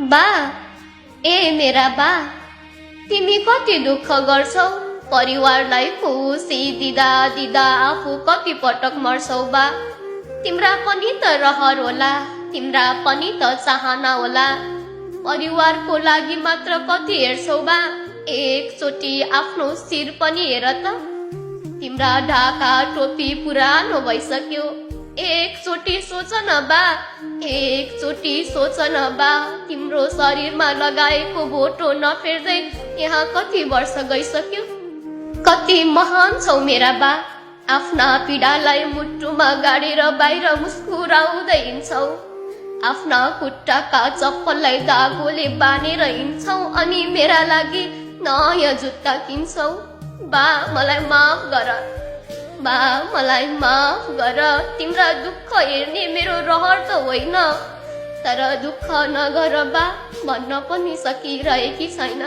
बा ए मेरा बा तिमी कति दुःख गर्छौ परिवारलाई खुसी दिदा दिदा आफू कति पटक मर्छौ बा तिम्रा पनि त रहर होला तिम्रा पनि त चाहना होला परिवारको लागि मात्र कति हेर्छौ बा एकचोटि आफ्नो शिर पनि हेर त तिम्रा ढाका टोपी पुरानो भइसक्यो एकचोटि सोच न बा एकचोटि सोच न बा तिम्रो शरीरमा लगाएको भोटो नफेर्दै यहाँ कति वर्ष गइसक्यो कति महान छौ मेरा बा आफ्ना पीडालाई मुटुमा गाडेर बाहिर मुस्कुराउँदै हिँड्छौ आफ्ना खुट्टाका चप्पललाई धागोले बानेर हिँड्छौ अनि मेरा लागि नयाँ जुत्ता किन्छौ बा मलाई माफ गर बा मलाई माफ गर तिम्रा दुःख हेर्ने मेरो रहर त होइन तर दुःख नगर बा भन्न पनि सकिरहेकी छैन।